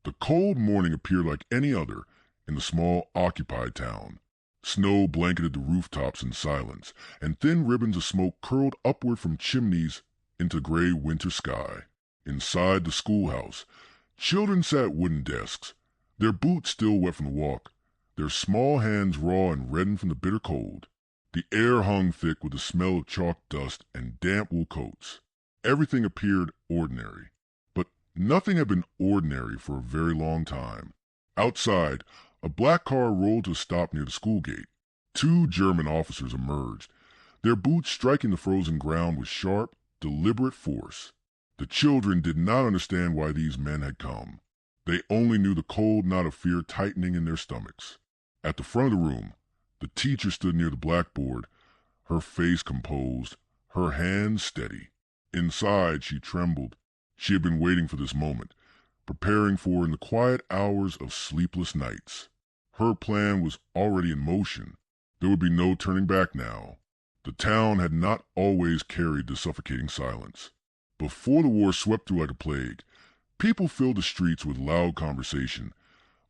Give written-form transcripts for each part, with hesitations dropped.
The cold morning appeared like any other in the small, occupied town. Snow blanketed the rooftops in silence, and thin ribbons of smoke curled upward from chimneys into the gray winter sky. Inside the schoolhouse, children sat at wooden desks, their boots still wet from the walk, their small hands raw and reddened from the bitter cold. The air hung thick with the smell of chalk dust and damp wool coats. Everything appeared ordinary. But nothing had been ordinary for a very long time. Outside, a black car rolled to a stop near the school gate. Two German officers emerged, their boots striking the frozen ground with sharp, deliberate force. The children did not understand why these men had come. They only knew the cold knot of fear tightening in their stomachs. At the front of the room, the teacher stood near the blackboard, her face composed, her hands steady. Inside, she trembled. She had been waiting for this moment, preparing for in the quiet hours of sleepless nights. Her plan was already in motion. There would be no turning back now. The town had not always carried the suffocating silence. Before the war swept through like a plague, people filled the streets with loud conversation.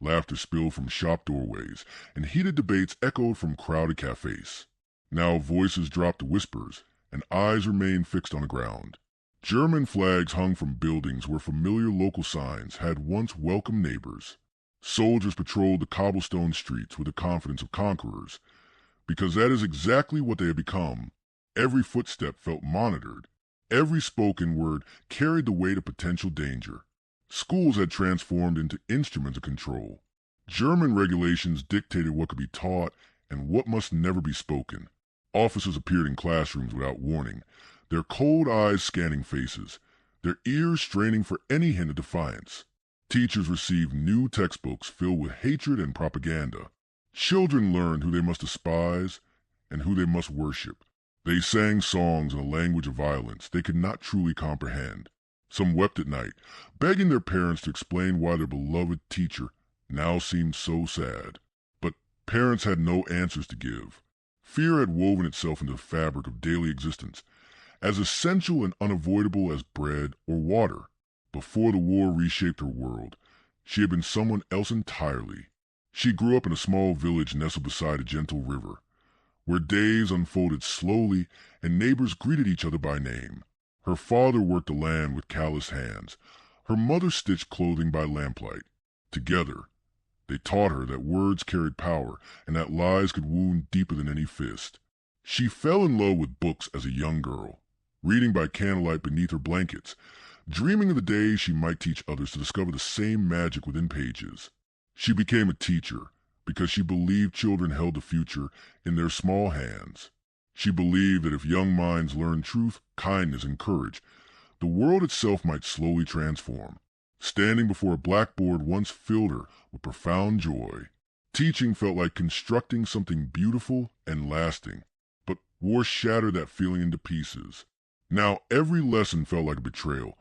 Laughter spilled from shop doorways, and heated debates echoed from crowded cafes. Now voices dropped to whispers, and eyes remained fixed on the ground. German flags hung from buildings where familiar local signs had once welcomed neighbors. Soldiers patrolled the cobblestone streets with the confidence of conquerors, because that is exactly what they had become. Every footstep felt monitored. Every spoken word carried the weight of potential danger. Schools had transformed into instruments of control. German regulations dictated what could be taught and what must never be spoken. Officers appeared in classrooms without warning, their cold eyes scanning faces, their ears straining for any hint of defiance. Teachers received new textbooks filled with hatred and propaganda. Children learned who they must despise and who they must worship. They sang songs in a language of violence they could not truly comprehend. Some wept at night, begging their parents to explain why their beloved teacher now seemed so sad. But parents had no answers to give. Fear had woven itself into the fabric of daily existence, as essential and unavoidable as bread or water. Before the war reshaped her world, she had been someone else entirely. She grew up in a small village nestled beside a gentle river, where days unfolded slowly and neighbors greeted each other by name. Her father worked the land with calloused hands. Her mother stitched clothing by lamplight. Together, they taught her that words carried power and that lies could wound deeper than any fist. She fell in love with books as a young girl, reading by candlelight beneath her blankets, dreaming of the day she might teach others to discover the same magic within pages. She became a teacher because she believed children held the future in their small hands. She believed that if young minds learned truth, kindness, and courage, the world itself might slowly transform. Standing before a blackboard once filled her with profound joy. Teaching felt like constructing something beautiful and lasting, but war shattered that feeling into pieces. Now every lesson felt like a betrayal,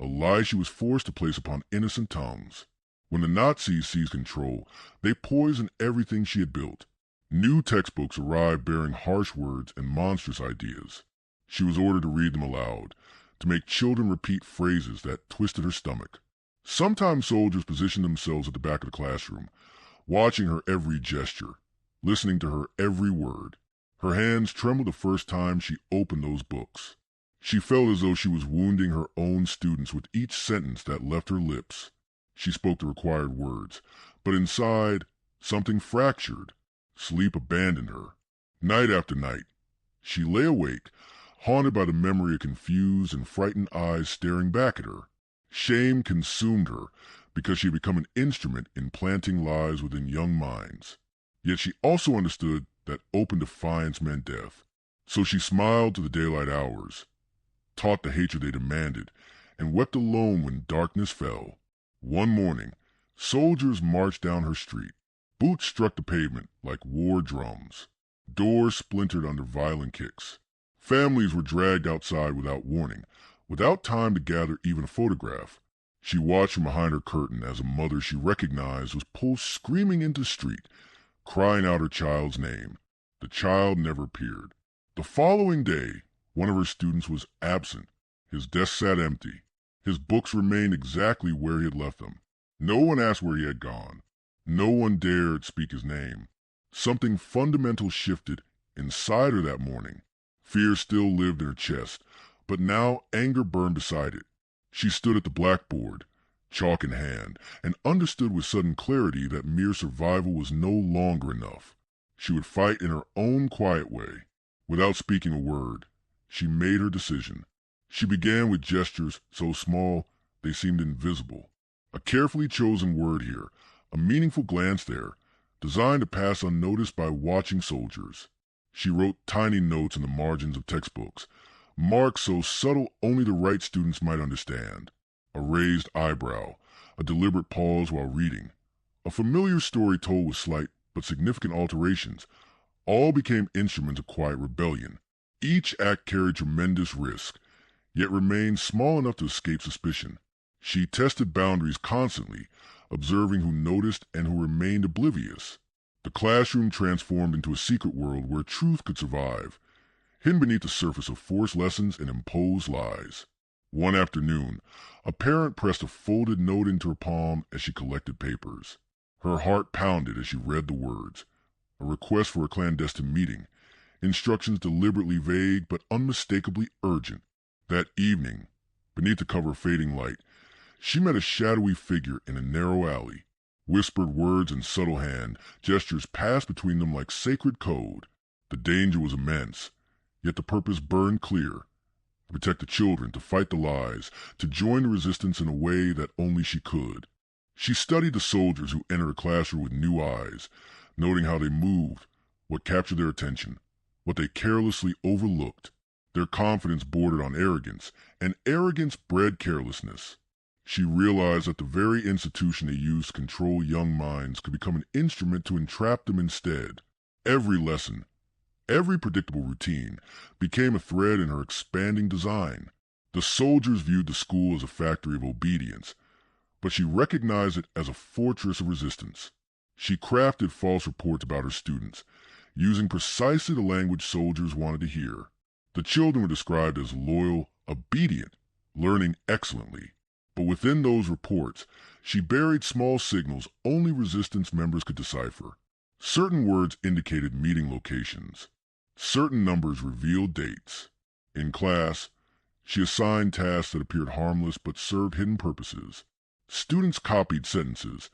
a lie she was forced to place upon innocent tongues. When the Nazis seized control, they poisoned everything she had built. New textbooks arrived bearing harsh words and monstrous ideas. She was ordered to read them aloud, to make children repeat phrases that twisted her stomach. Sometimes soldiers positioned themselves at the back of the classroom, watching her every gesture, listening to her every word. Her hands trembled the first time she opened those books. She felt as though she was wounding her own students with each sentence that left her lips. She spoke the required words, but inside, something fractured. Sleep abandoned her. Night after night, she lay awake, haunted by the memory of confused and frightened eyes staring back at her. Shame consumed her because she had become an instrument in planting lies within young minds. Yet she also understood that open defiance meant death. So she smiled to the daylight hours, taught the hatred they demanded, and wept alone when darkness fell. One morning, soldiers marched down her street. Boots struck the pavement like war drums. Doors splintered under violent kicks. Families were dragged outside without warning, without time to gather even a photograph. She watched from behind her curtain as a mother she recognized was pulled screaming into the street, crying out her child's name. The child never appeared. The following day, one of her students was absent. His desk sat empty. His books remained exactly where he had left them. No one asked where he had gone. No one dared speak his name. Something fundamental shifted inside her that morning. Fear still lived in her chest, but now anger burned beside it. She stood at the blackboard, chalk in hand, and understood with sudden clarity that mere survival was no longer enough. She would fight in her own quiet way. Without speaking a word, she made her decision. She began with gestures so small they seemed invisible. A carefully chosen word here, a meaningful glance there, designed to pass unnoticed by watching soldiers. She wrote tiny notes in the margins of textbooks, marks so subtle only the right students might understand. A raised eyebrow, a deliberate pause while reading, a familiar story told with slight but significant alterations, all became instruments of quiet rebellion. Each act carried tremendous risk, yet remained small enough to escape suspicion. She tested boundaries constantly, observing who noticed and who remained oblivious. The classroom transformed into a secret world where truth could survive, hidden beneath the surface of forced lessons and imposed lies. One afternoon, a parent pressed a folded note into her palm as she collected papers. Her heart pounded as she read the words. A request for a clandestine meeting, instructions deliberately vague but unmistakably urgent. That evening, beneath the cover of fading light, she met a shadowy figure in a narrow alley. Whispered words and subtle hand gestures passed between them like sacred code. The danger was immense, yet the purpose burned clear: to protect the children, to fight the lies, to join the resistance in a way that only she could. She studied the soldiers who entered her classroom with new eyes, noting how they moved, what captured their attention, what they carelessly overlooked. Their confidence bordered on arrogance, and arrogance bred carelessness. She realized that the very institution they used to control young minds could become an instrument to entrap them instead. Every lesson, every predictable routine, became a thread in her expanding design. The soldiers viewed the school as a factory of obedience, but she recognized it as a fortress of resistance. She crafted false reports about her students, using precisely the language soldiers wanted to hear. The children were described as loyal, obedient, learning excellently. But within those reports, she buried small signals only resistance members could decipher. Certain words indicated meeting locations. Certain numbers revealed dates. In class, she assigned tasks that appeared harmless but served hidden purposes. Students copied sentences,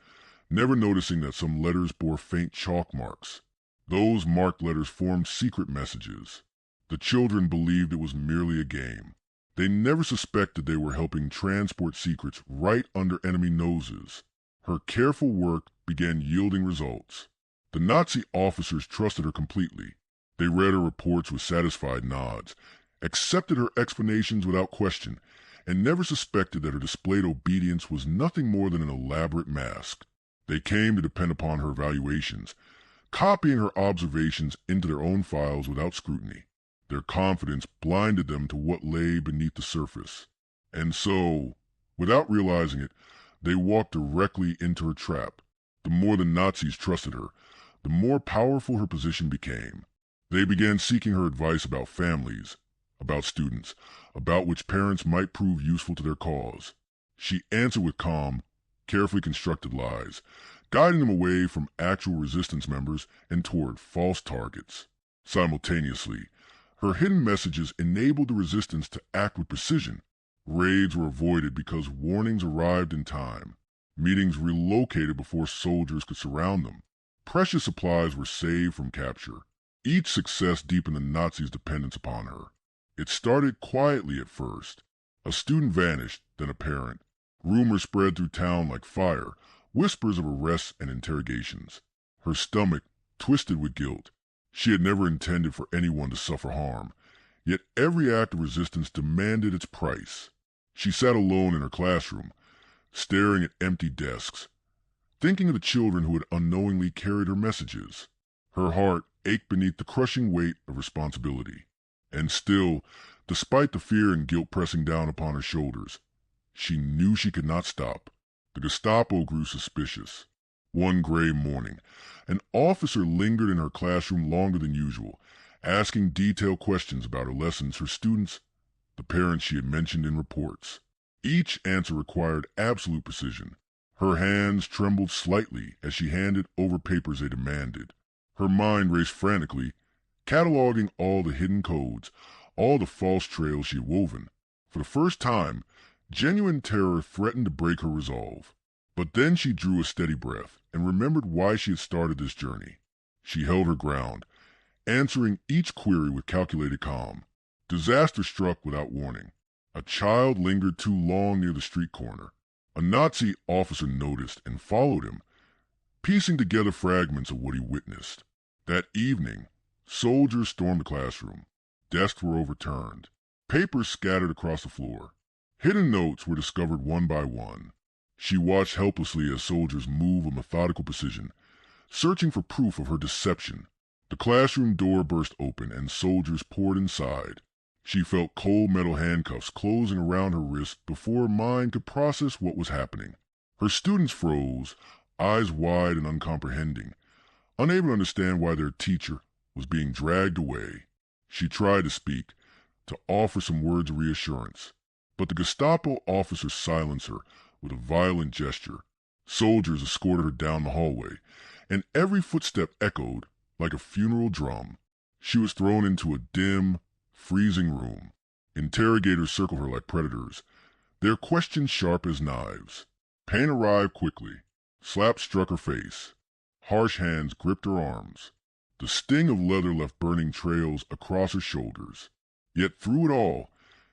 never noticing that some letters bore faint chalk marks. Those marked letters formed secret messages. The children believed it was merely a game. They never suspected they were helping transport secrets right under enemy noses. Her careful work began yielding results. The Nazi officers trusted her completely. They read her reports with satisfied nods, accepted her explanations without question, and never suspected that her displayed obedience was nothing more than an elaborate mask. They came to depend upon her evaluations, copying her observations into their own files without scrutiny. Their confidence blinded them to what lay beneath the surface. And so, without realizing it, they walked directly into her trap. The more the Nazis trusted her, the more powerful her position became. They began seeking her advice about families, about students, about which parents might prove useful to their cause. She answered with calm, carefully constructed lies, guiding them away from actual resistance members and toward false targets. Simultaneously, her hidden messages enabled the resistance to act with precision. Raids were avoided because warnings arrived in time. Meetings relocated before soldiers could surround them. Precious supplies were saved from capture. Each success deepened the Nazis' dependence upon her. It started quietly at first. A student vanished, then a parent. Rumors spread through town like fire, whispers of arrests and interrogations. Her stomach twisted with guilt. She had never intended for anyone to suffer harm, yet every act of resistance demanded its price. She sat alone in her classroom, staring at empty desks, thinking of the children who had unknowingly carried her messages. Her heart ached beneath the crushing weight of responsibility. And still, despite the fear and guilt pressing down upon her shoulders, she knew she could not stop. The Gestapo grew suspicious. One gray morning, an officer lingered in her classroom longer than usual, asking detailed questions about her lessons, her students, the parents she had mentioned in reports. Each answer required absolute precision. Her hands trembled slightly as she handed over papers they demanded. Her mind raced frantically, cataloging all the hidden codes, all the false trails she had woven. For the first time, genuine terror threatened to break her resolve. But then she drew a steady breath and remembered why she had started this journey. She held her ground, answering each query with calculated calm. Disaster struck without warning. A child lingered too long near the street corner. A Nazi officer noticed and followed him, piecing together fragments of what he witnessed. That evening, soldiers stormed the classroom. Desks were overturned. Papers scattered across the floor. Hidden notes were discovered one by one. She watched helplessly as soldiers moved with methodical precision, searching for proof of her deception. The classroom door burst open and soldiers poured inside. She felt cold metal handcuffs closing around her wrists before her mind could process what was happening. Her students froze, eyes wide and uncomprehending, unable to understand why their teacher was being dragged away. She tried to speak, to offer some words of reassurance, but the Gestapo officer silenced her with a violent gesture. Soldiers escorted her down the hallway, and every footstep echoed like a funeral drum. She was thrown into a dim, freezing room. Interrogators circled her like predators, their questions sharp as knives. Pain arrived quickly. Slaps struck her face. Harsh hands gripped her arms. The sting of leather left burning trails across her shoulders. Yet through it all,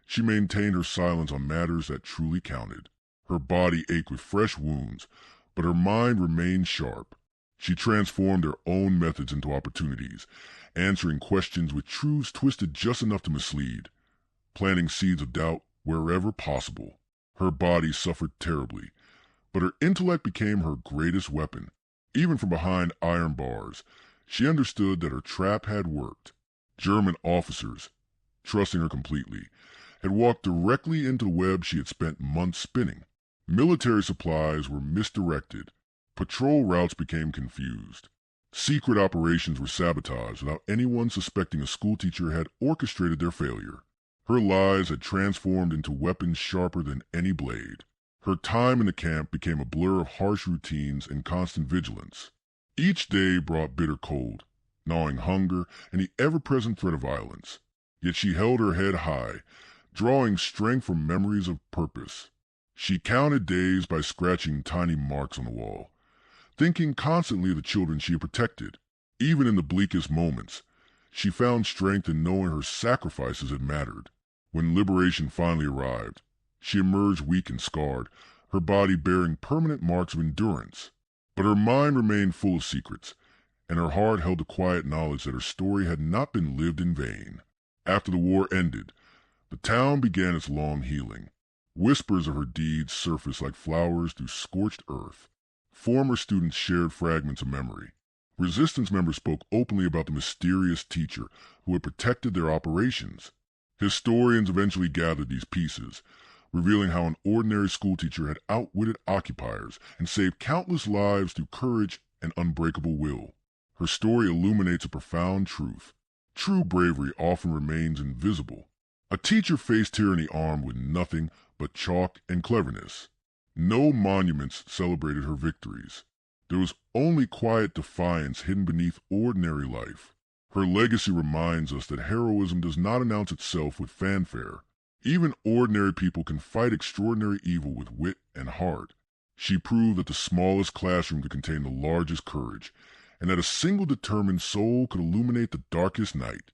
she maintained her silence on matters that truly counted. Her body ached with fresh wounds, but her mind remained sharp. She transformed her own methods into opportunities, answering questions with truths twisted just enough to mislead, planting seeds of doubt wherever possible. Her body suffered terribly, but her intellect became her greatest weapon. Even from behind iron bars, she understood that her trap had worked. German officers, trusting her completely, had walked directly into the web she had spent months spinning. Military supplies were misdirected. Patrol routes became confused. Secret operations were sabotaged without anyone suspecting a schoolteacher had orchestrated their failure. Her lies had transformed into weapons sharper than any blade. Her time in the camp became a blur of harsh routines and constant vigilance. Each day brought bitter cold, gnawing hunger, and the ever-present threat of violence. Yet she held her head high, drawing strength from memories of purpose. She counted days by scratching tiny marks on the wall, thinking constantly of the children she had protected. Even in the bleakest moments, she found strength in knowing her sacrifices had mattered. When liberation finally arrived, she emerged weak and scarred, her body bearing permanent marks of endurance. But her mind remained full of secrets, and her heart held the quiet knowledge that her story had not been lived in vain. After the war ended, the town began its long healing. Whispers of her deeds surfaced like flowers through scorched earth. Former students shared fragments of memory. Resistance members spoke openly about the mysterious teacher who had protected their operations. Historians eventually gathered these pieces, revealing how an ordinary schoolteacher had outwitted occupiers and saved countless lives through courage and unbreakable will. Her story illuminates a profound truth. True bravery often remains invisible. A teacher faced tyranny armed with nothing but chalk and cleverness. No monuments celebrated her victories. There was only quiet defiance hidden beneath ordinary life. Her legacy reminds us that heroism does not announce itself with fanfare. Even ordinary people can fight extraordinary evil with wit and heart. She proved that the smallest classroom could contain the largest courage, and that a single determined soul could illuminate the darkest night.